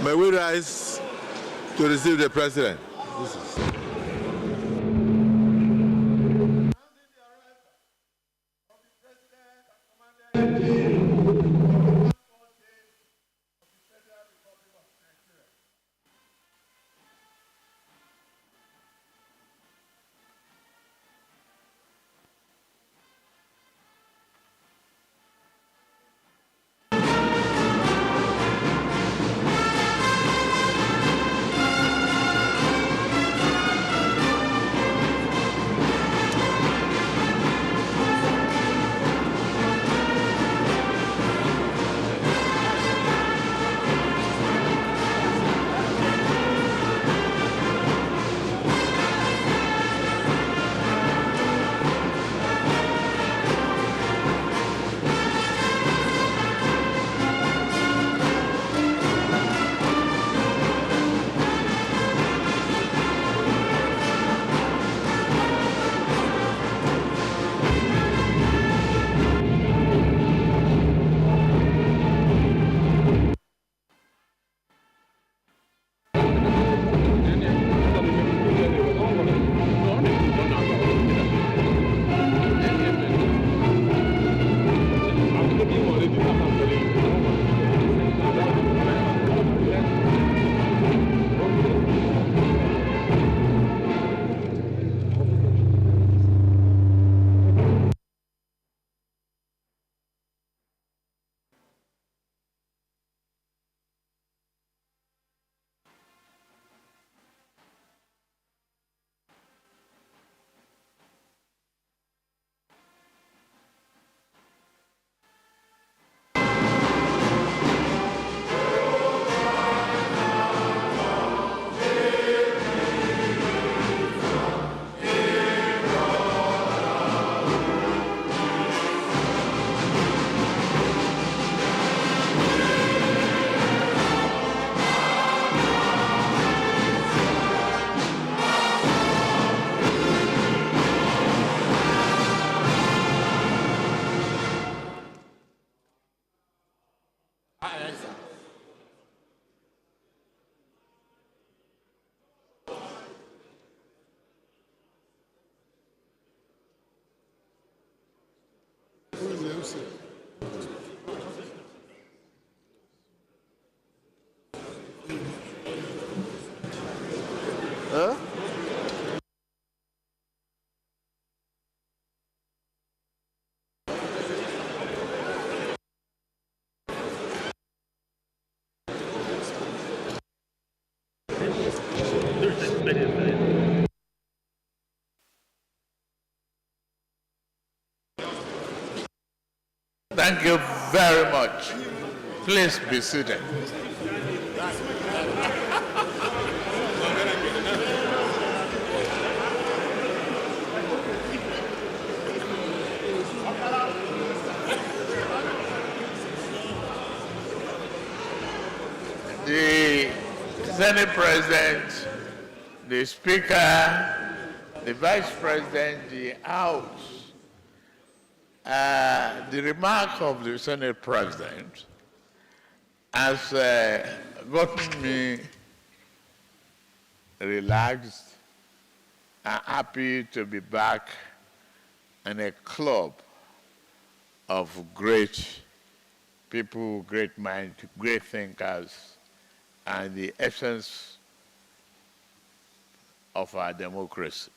May we rise to receive the President. Huh? Thank you very much. Please be seated. The Senate President, the Speaker, the Vice President, the House, the remark of the Senate President has gotten me relaxed and happy to be back in a club of great people, great minds, great thinkers, and the essence of our democracy.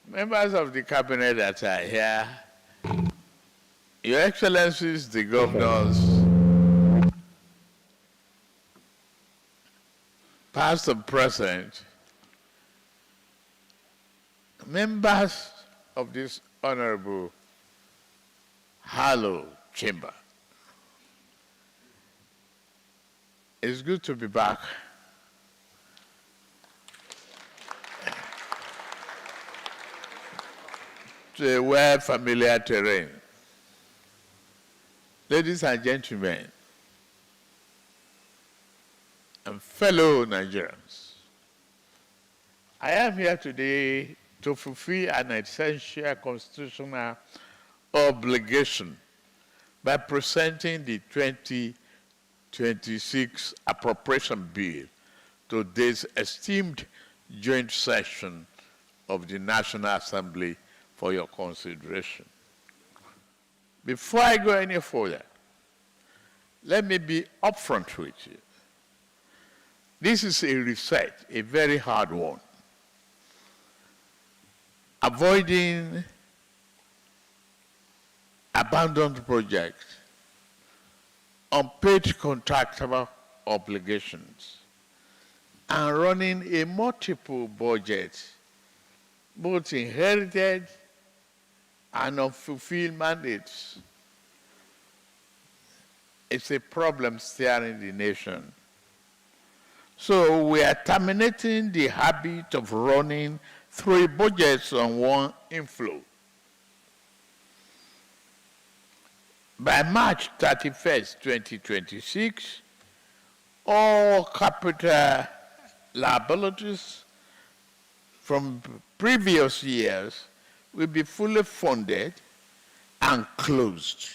Members of the cabinet that are here, Your Excellencies, the governors, past and present, members of this honorable hallowed chamber. It's good to be back. To a well-familiar terrain. Ladies and gentlemen, and fellow Nigerians, I am here today to fulfill an essential constitutional obligation by presenting the 2026 Appropriation Bill to this esteemed joint session of the National Assembly for your consideration. Before I go any further, let me be upfront with you. This is a research, a very hard one. Avoiding abandoned projects, unpaid contractual obligations, and running a multiple budget, both inherited and unfulfilled mandates. It's a problem staring the nation. So we are terminating the habit of running 3 budgets on one inflow. By March 31st, 2026, all capital liabilities from previous years will be fully funded and closed.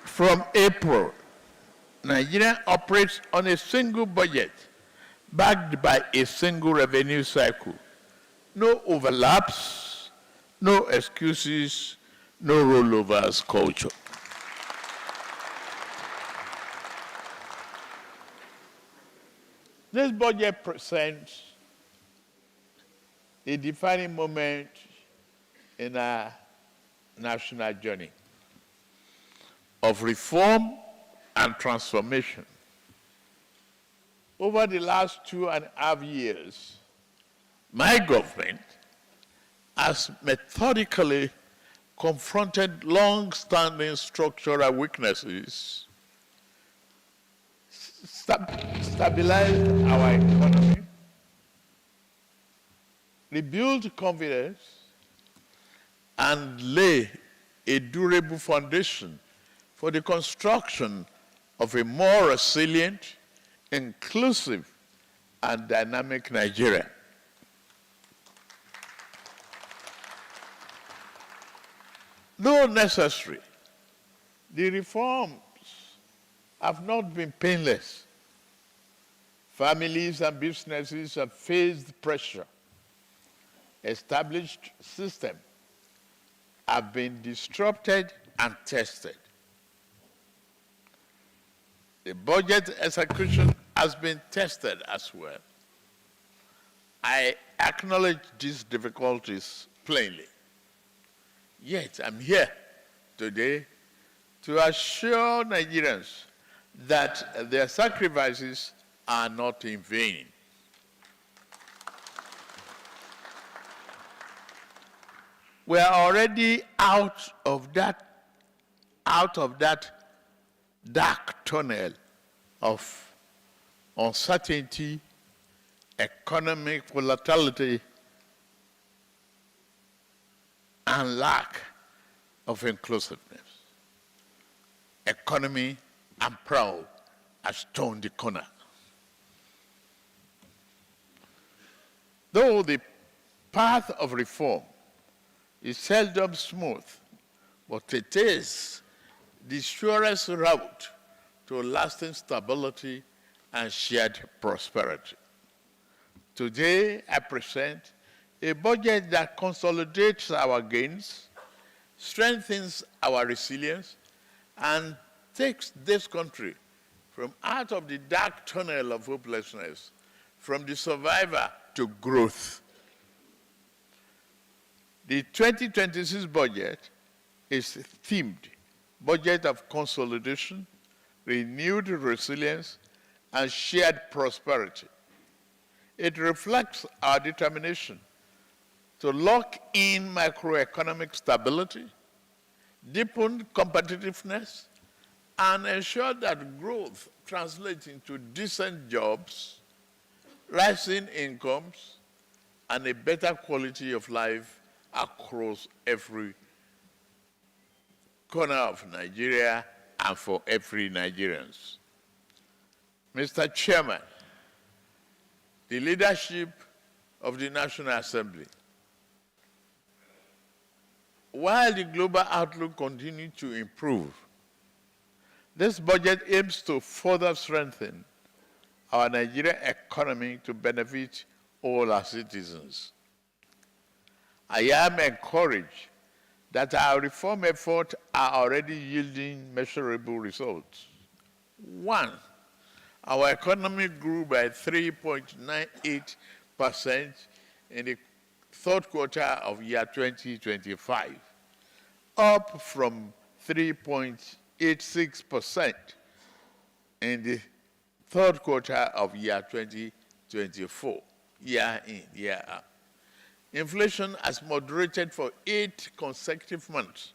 From April, Nigeria operates on a single budget backed by a single revenue cycle. No overlaps, no excuses, no rollovers culture. This budget presents a defining moment in our national journey of reform and transformation. Over the last 2.5 years, my government has methodically confronted long-standing structural weaknesses, stabilized our economy, rebuild confidence, and lay a durable foundation for the construction of a more resilient, inclusive, and dynamic Nigeria. Though necessary, the reforms have not been painless. Families and businesses have faced pressure. Established systems have been disrupted and tested. The budget execution has been tested as well. I acknowledge these difficulties plainly. Yet I'm here today to assure Nigerians that their sacrifices are not in vain. We are already out of that dark tunnel of uncertainty, economic volatility, and lack of inclusiveness. Economy, I'm proud, has turned the corner. Though the path of reform is seldom smooth, but it is the surest route to lasting stability and shared prosperity. Today, I present a budget that consolidates our gains, strengthens our resilience, and takes this country from out of the dark tunnel of hopelessness, from the survivor to growth. The 2026 budget is themed budget of consolidation, renewed resilience, and shared prosperity. It reflects our determination to lock in macroeconomic stability, deepen competitiveness, and ensure that growth translates into decent jobs, rising incomes, and a better quality of life across every corner of Nigeria and for every Nigerian. Mr. Chairman, the leadership of the National Assembly. While the global outlook continues to improve, this budget aims to further strengthen our Nigerian economy to benefit all our citizens. I am encouraged that our reform efforts are already yielding measurable results. One, our economy grew by 3.98% in the third quarter of year 2025, up from 3.86% in the third quarter of year 2024, year in, year out. Inflation has moderated for 8 consecutive months,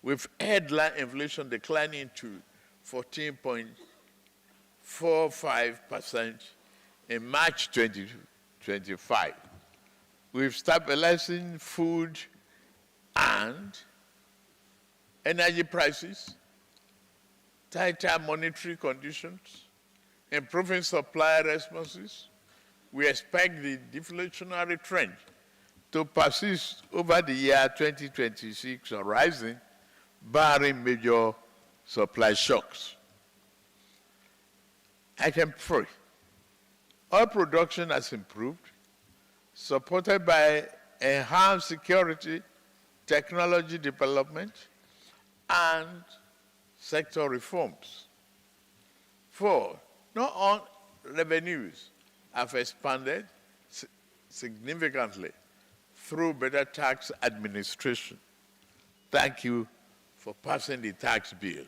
with headline inflation declining to 14.45% in March 2025. With stabilizing food and energy prices, tighter monetary conditions, improving supply responses, we expect the deflationary trend to persist over the year 2026 horizon, barring major supply shocks. Item 3, oil production has improved, supported by enhanced security, technology development, and sector reforms. 4, non-oil revenues have expanded significantly through better tax administration. Thank you for passing the tax bill.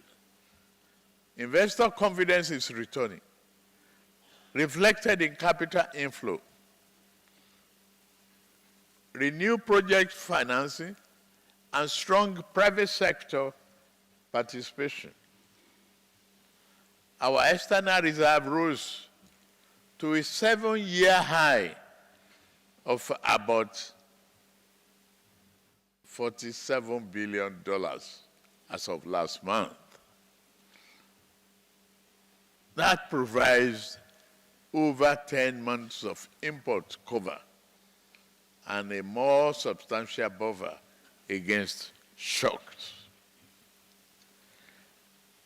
Investor confidence is returning, reflected in capital inflow. Renewed project financing and strong private sector participation. Our external reserve rose to a 7-year high of about $47 billion as of last month. That provides over 10 months of import cover and a more substantial buffer against shocks.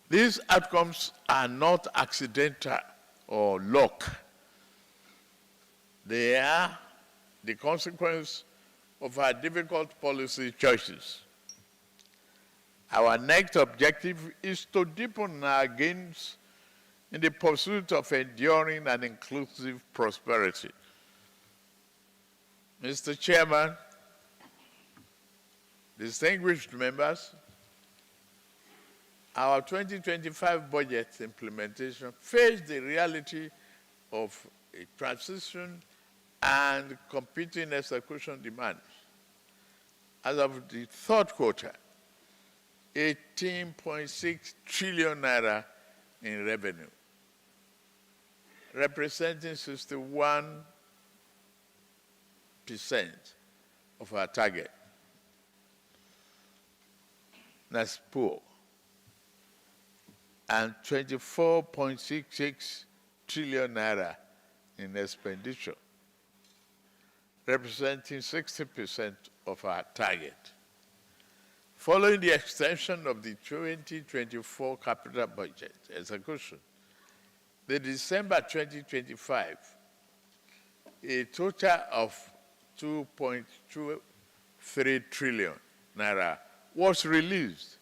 These outcomes are not accidental or luck. They are the consequence of our difficult policy choices. Our next objective is to deepen our gains in the pursuit of enduring and inclusive prosperity. Mr. Chairman, distinguished members, our 2025 budget implementation faced the reality of a transition and competing execution demands. As of the third quarter, 18.6 trillion naira in revenue, representing 61% of our target. That's poor. And 24.66 trillion naira in expenditure, representing 60% of our target. Following the extension of the 2024 capital budget execution, the December 2025, a total of 2.23 trillion naira was released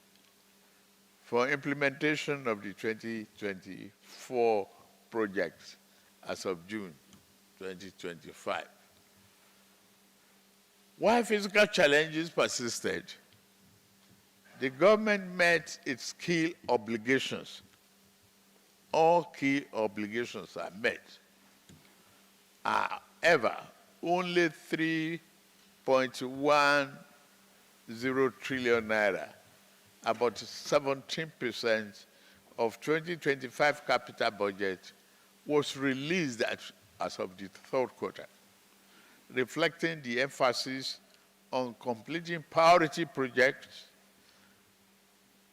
for implementation of the 2024 projects as of June 2025. While physical challenges persisted, the government met its key obligations. All key obligations are met. However, only 3.10 trillion naira, about 17% of 2025 capital budget, was released as of the third quarter, reflecting the emphasis on completing priority projects.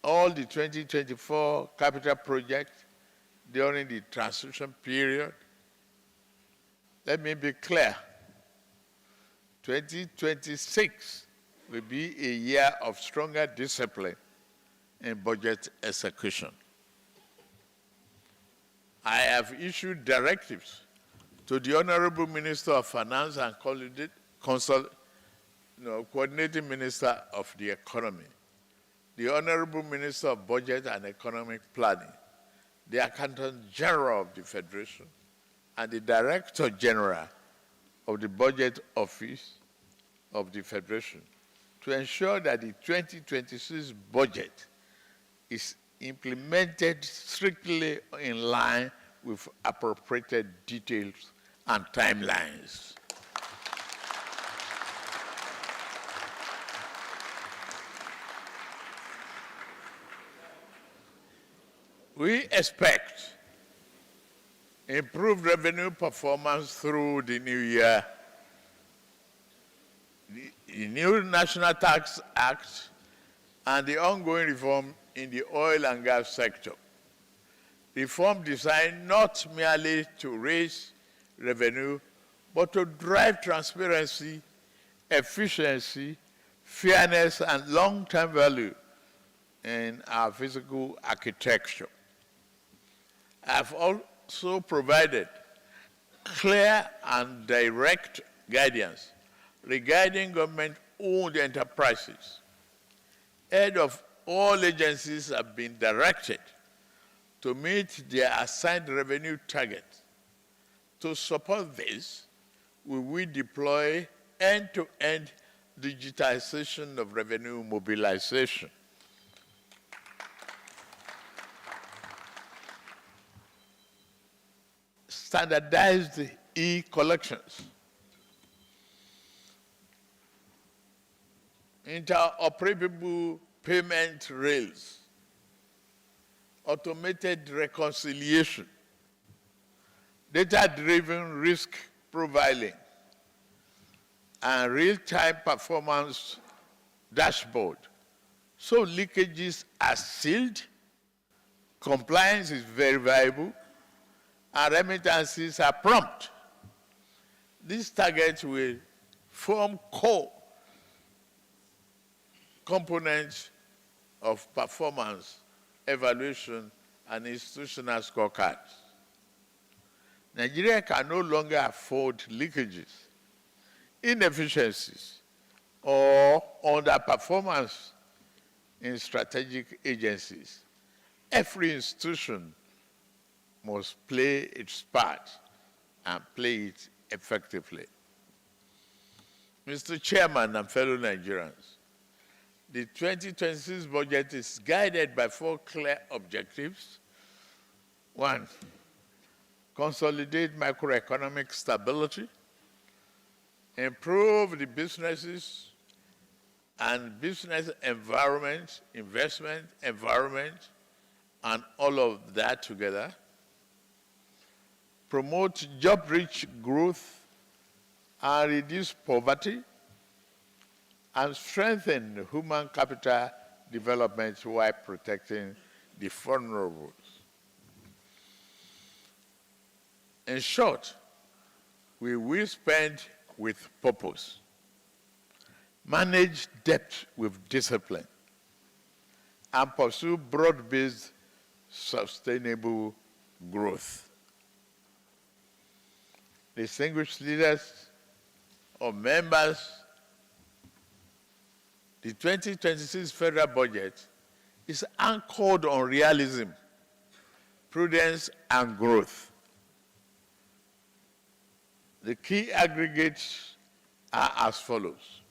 All the 2024 capital projects during the transition period Let me be clear. 2026 will be a year of stronger discipline in budget execution. I have issued directives to the Honorable Minister of Finance and Coordinating Minister of the Economy, the Honorable Minister of Budget and Economic Planning, the Accountant General of the Federation, and the Director General of the Budget Office of the Federation to ensure that the 2026 budget is implemented strictly in line with appropriated details and timelines. We expect improved revenue performance through the new year. The new National Tax Act and the ongoing reform in the oil and gas sector. Reform designed not merely to raise revenue, but to drive transparency, efficiency, fairness, and long-term value in our physical architecture. I've also provided clear and direct guidance regarding government-owned enterprises. Heads of all agencies have been directed to meet their assigned revenue targets. To support this, we will deploy end-to-end digitization of revenue mobilization. Standardized e-collections, interoperable payment rails, automated reconciliation, data-driven risk profiling, and real-time performance dashboard. So leakages are sealed, compliance is verifiable, and remittances are prompt. These targets will form core components of performance, evaluation, and institutional scorecards. Nigeria can no longer afford leakages, inefficiencies, or underperformance in strategic agencies. Every institution must play its part and play it effectively. Mr. Chairman and fellow Nigerians, the 2026 budget is guided by 4 clear objectives. 1, consolidate macroeconomic stability, improve the businesses and business environment, investment environment, and all of that together. Promote job-rich growth and reduce poverty, and strengthen human capital development while protecting the vulnerable. In short, we will spend with purpose, manage debt with discipline, and pursue broad-based sustainable growth. Distinguished leaders or members, the 2026 federal budget is anchored on realism, prudence, and growth. The key aggregates are as follows.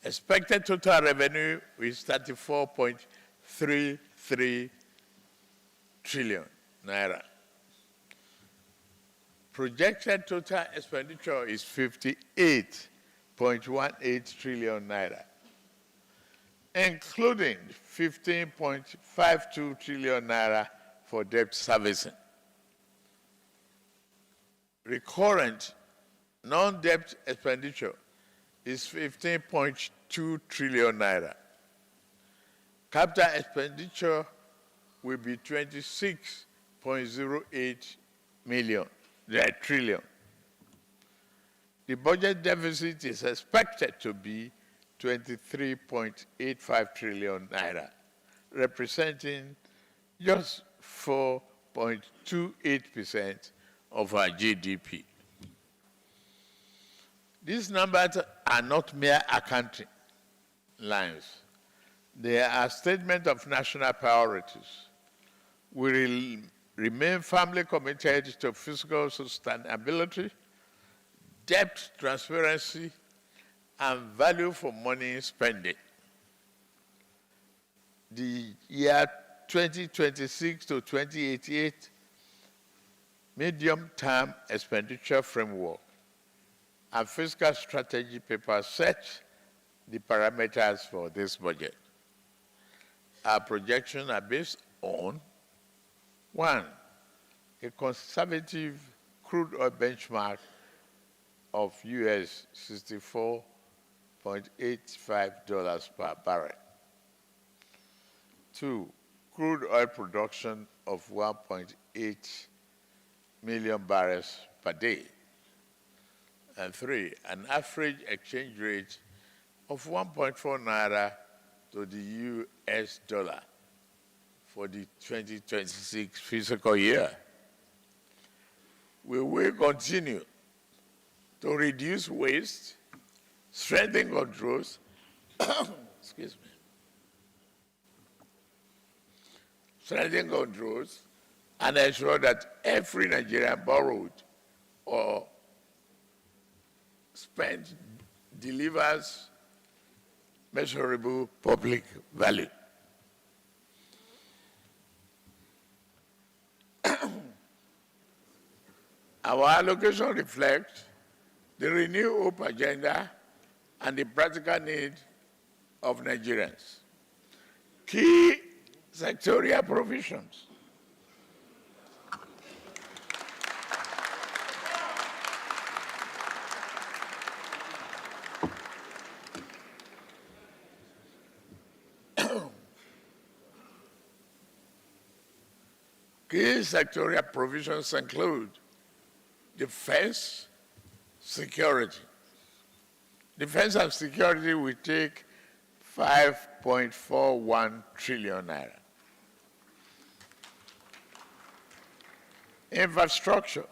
Expected total revenue is 34.33 trillion naira. Projected total expenditure is 58.18 trillion naira, including 15.52 trillion naira for debt servicing. Recurrent non-debt expenditure is 15.2 trillion naira. Capital expenditure will be 26.08 trillion. The budget deficit is expected to be 23.85 trillion naira, representing just 4.28% of our GDP. These numbers are not mere accounting lines. They are a statement of national priorities. We will remain firmly committed to fiscal sustainability, debt transparency, and value for money spending. The year 2026 to 2088 medium-term expenditure framework and fiscal strategy paper set the parameters for this budget. Our projections are based on, one, a conservative crude oil benchmark of US $64.85 per barrel. Two, crude oil production of 1.8 million barrels per day. And three, an average exchange rate of 1.4 naira to the US dollar for the 2026 fiscal year. We will continue to reduce waste, strengthen controls, excuse me, strengthen controls, and ensure that every Nigerian borrowed or spent delivers measurable public value. Our allocation reflects the Renew Hope agenda and the practical need of Nigerians. Key sectoral provisions. Key sectoral provisions include defense, security. Defense and security will take 5.41 trillion naira. Infrastructure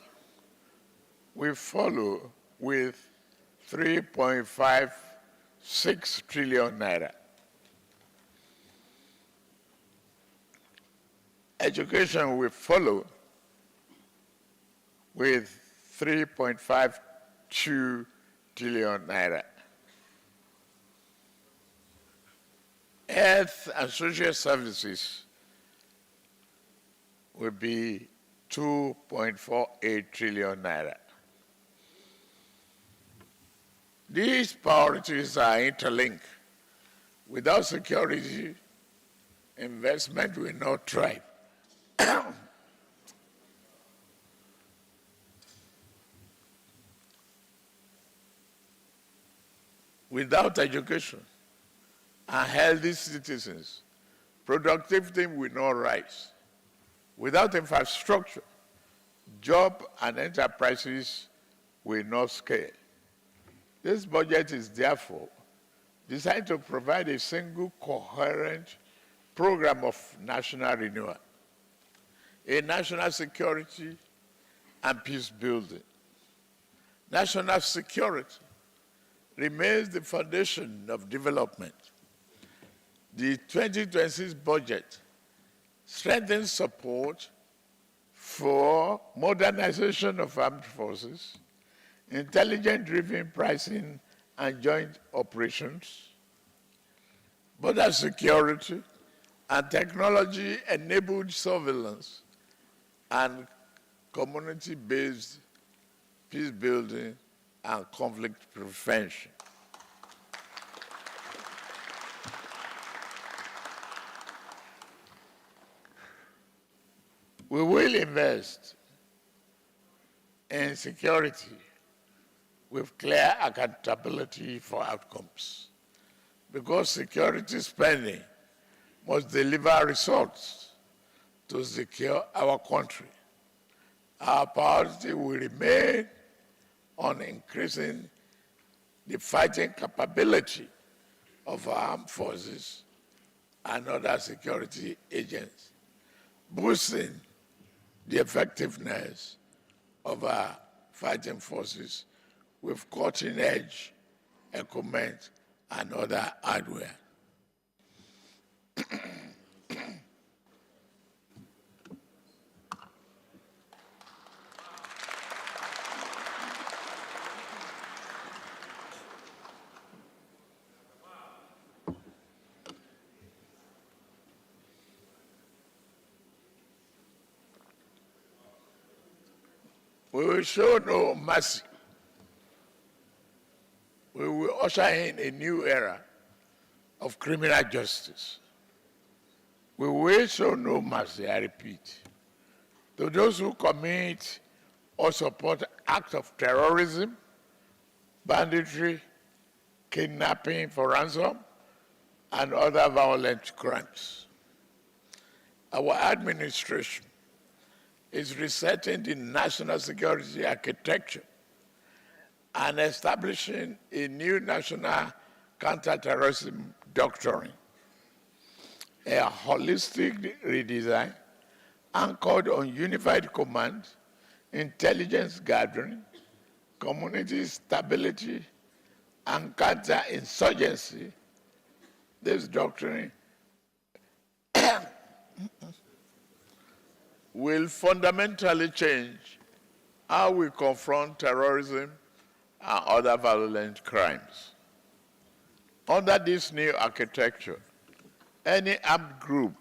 will follow with 3.56 trillion naira. Education will follow with 3.52 trillion naira. Health and social services will be 2.48 trillion naira. These priorities are interlinked. Without security, investment will not thrive. Without education and healthy citizens, productivity will not rise. Without infrastructure, jobs and enterprises will not scale. This budget is therefore designed to provide a single coherent program of national renewal, a national security and peace building. National security remains the foundation of development. The 2026 budget strengthens support for modernization of armed forces, intelligence-driven pricing and joint operations, border security, and technology-enabled surveillance and community-based peace building and conflict prevention. We will invest in security with clear accountability for outcomes, because security spending must deliver results to secure our country. Our priority will remain on increasing the fighting capability of our armed forces and other security agents, boosting the effectiveness of our fighting forces with cutting-edge equipment and other hardware. We will show no mercy. We will usher in a new era of criminal justice. We will show no mercy, I repeat, to those who commit or support acts of terrorism, banditry, kidnapping for ransom, and other violent crimes. Our administration is resetting the national security architecture and establishing a new national counterterrorism doctrine, a holistic redesign anchored on unified command, intelligence gathering, community stability, and counterinsurgency. This doctrine will fundamentally change how we confront terrorism and other violent crimes. Under this new architecture, any armed group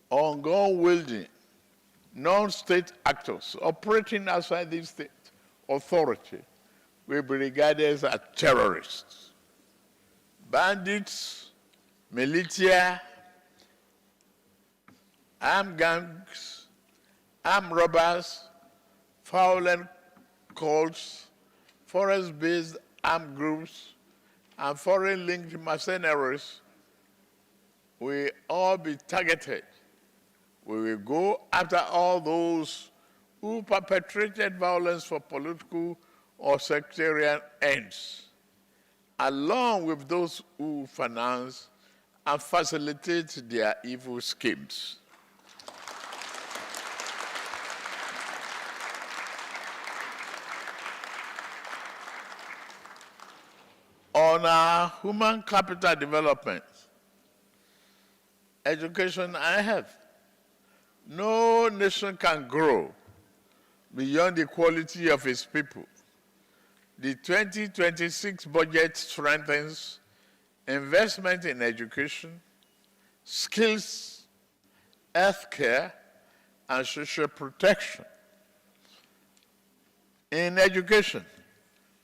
or gun-wielding non-state actors operating outside the state authority will be regarded as terrorists. Bandits, militia, armed gangs, armed robbers, violent cults, forest-based armed groups, and foreign-linked mercenaries will all be targeted. We will go after all those who perpetrated violence for political or sectarian ends, along with those who finance and facilitate their evil schemes. On our human capital development, education and health, no nation can grow beyond the quality of its people. The 2026 budget strengthens investment in education, skills, healthcare, and social protection. In education,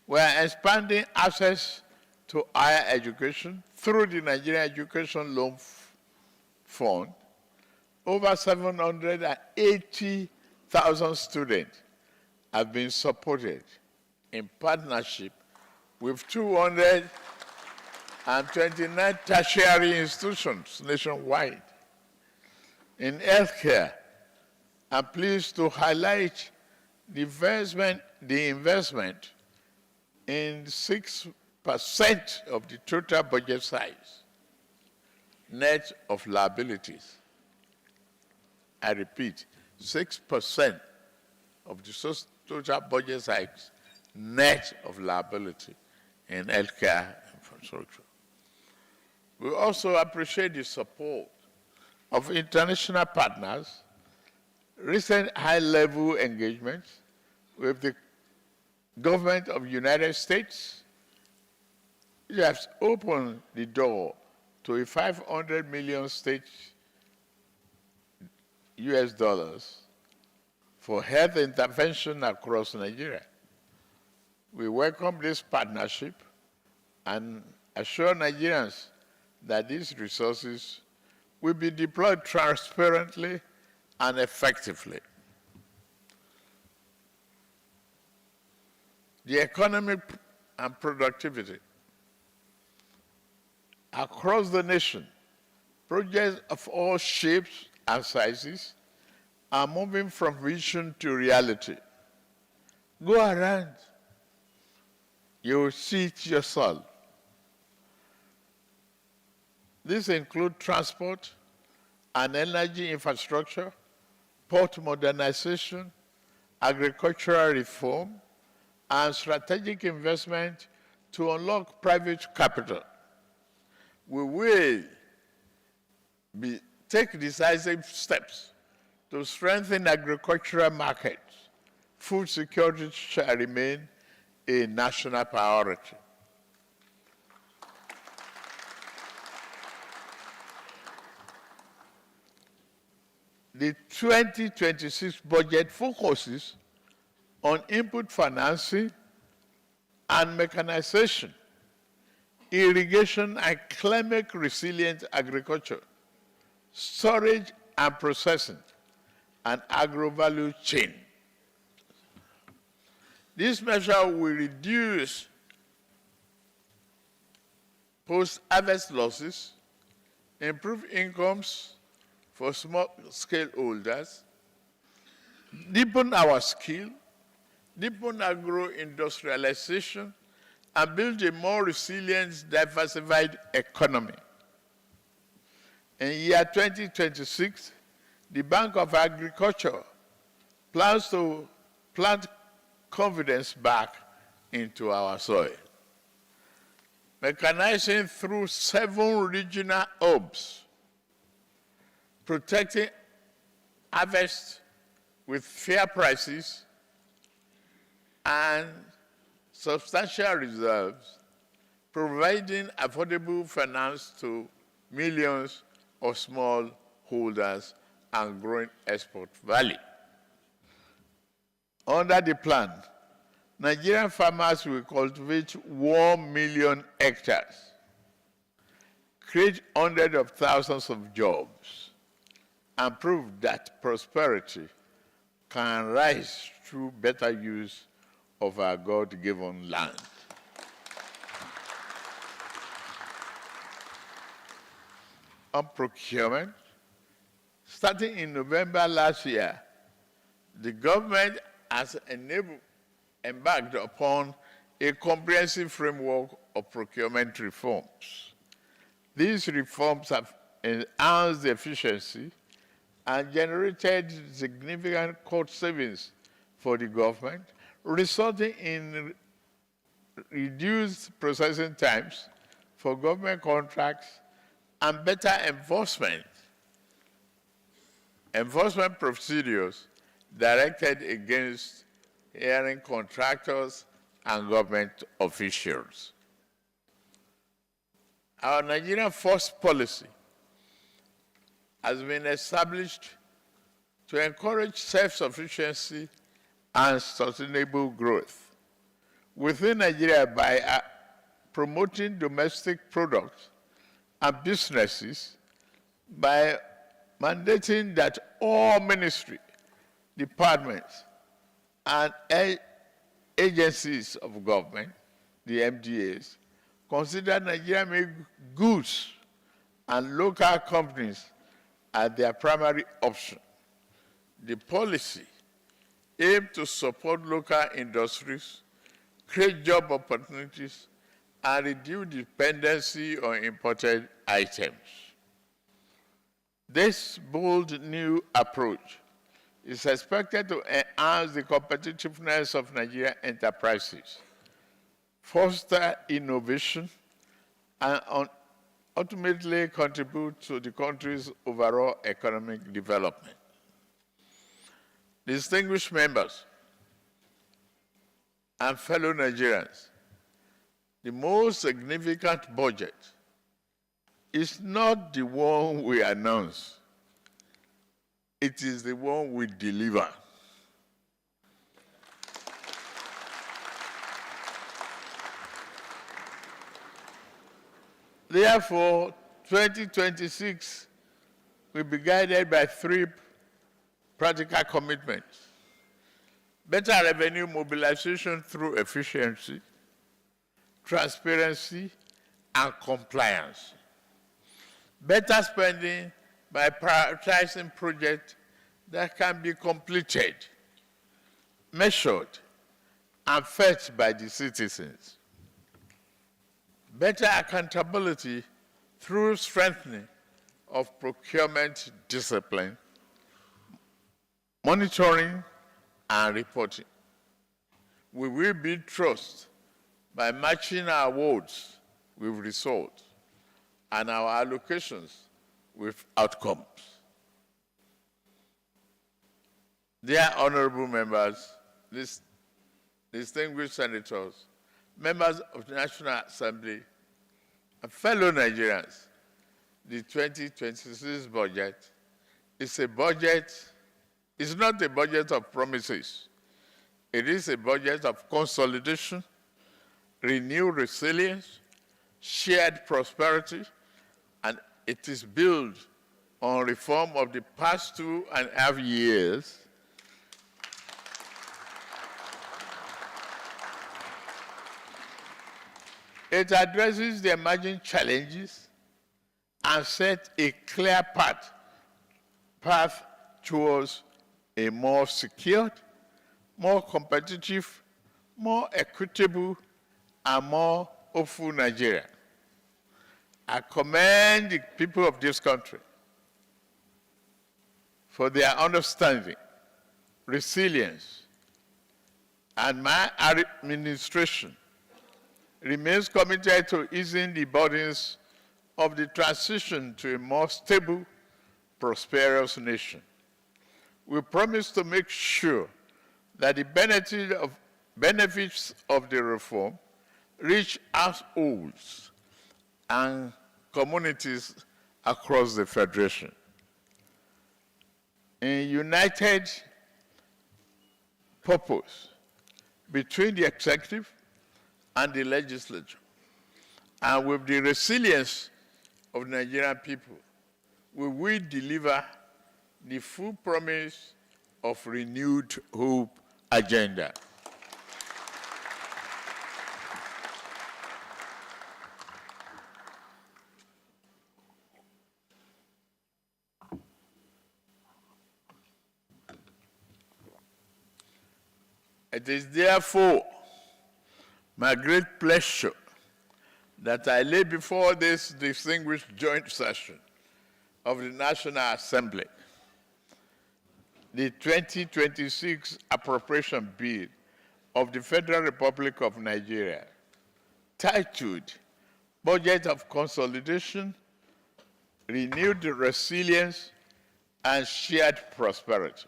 we are expanding access to higher education through the Nigerian Education Loan Fund. Over 780,000 students have been supported in partnership with 229 tertiary institutions nationwide. In healthcare, I'm pleased to highlight the investment in 6% of the total budget size, net of liabilities. I repeat, 6% of the total budget size, net of liability in healthcare infrastructure. We also appreciate the support of international partners, recent high-level engagements with the government of the United States. It has opened the door to a $500 million US dollars for health intervention across Nigeria. We welcome this partnership and assure Nigerians that these resources will be deployed transparently and effectively. The economic and productivity. Across the nation, projects of all shapes and sizes are moving from vision to reality. Go around You will see it yourself. These include transport and energy infrastructure, port modernization, agricultural reform, and strategic investment to unlock private capital. We will take decisive steps to strengthen agricultural markets. Food security shall remain a national priority. The 2026 budget focuses on input financing and mechanization, irrigation and climate-resilient agriculture, storage and processing, and agro-value chain. This measure will reduce post-harvest losses, improve incomes for small-scale holders, deepen our skill, deepen agro-industrialization, and build a more resilient, diversified economy. In year 2026, the Bank of Agriculture plans to plant confidence back into our soil. Mechanizing through 7 regional hubs, protecting harvest with fair prices and substantial reserves, providing affordable finance to millions of small holders and growing export value. Under the plan, Nigerian farmers will cultivate 1 million hectares, create hundreds of thousands of jobs, and prove that prosperity can rise through better use of our God-given land. On procurement, starting in November last year, the government has embarked upon a comprehensive framework of procurement reforms. These reforms have enhanced the efficiency and generated significant cost savings for the government, resulting in reduced processing times for government contracts and better enforcement procedures directed against hiring contractors and government officials. Our Nigerian First policy has been established to encourage self-sufficiency and sustainable growth within Nigeria by promoting domestic products and businesses, by mandating that all ministry, departments, and agencies of government, the MDAs, consider Nigerian-made goods and local companies as their primary option. The policy aims to support local industries, create job opportunities, and reduce dependency on imported items. This bold new approach is expected to enhance the competitiveness of Nigerian enterprises, foster innovation, and ultimately contribute to the country's overall economic development. Distinguished members and fellow Nigerians, the most significant budget is not the one we announce, it is the one we deliver. Therefore, 2026 will be guided by 3 practical commitments: better revenue mobilization through efficiency, transparency, and compliance; better spending by prioritizing projects that can be completed, measured, and felt by the citizens; better accountability through strengthening of procurement discipline, monitoring and reporting. We will build trust by matching our awards with results and our allocations with outcomes. Dear honorable members, distinguished senators, members of the National Assembly, and fellow Nigerians, the 2026 budget is not a budget of promises. It is a budget of consolidation, renewed resilience, shared prosperity, and it is built on reform of the past 2.5 years. It addresses the emerging challenges and sets a clear path towards a more secured, more competitive, more equitable, and more hopeful Nigeria. I commend the people of this country for their understanding, resilience, and my administration remains committed to easing the burdens of the transition to a more stable, prosperous nation. We promise to make sure that the benefits of the reform reach households and communities across the Federation. In united purpose between the executive and the legislature, and with the resilience of Nigerian people, we will deliver the full promise of renewed hope agenda. It is therefore my great pleasure that I lay before this distinguished joint session of the National Assembly the 2026 Appropriation Bill of the Federal Republic of Nigeria, titled Budget of Consolidation, Renewed Resilience, and Shared Prosperity.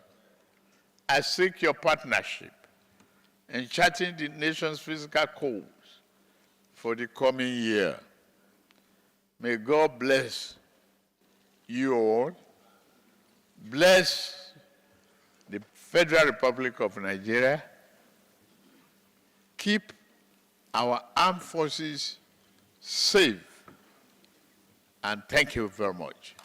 I seek your partnership in charting the nation's fiscal goals for the coming year. May God bless you all, bless the Federal Republic of Nigeria, keep our armed forces safe, and thank you very much.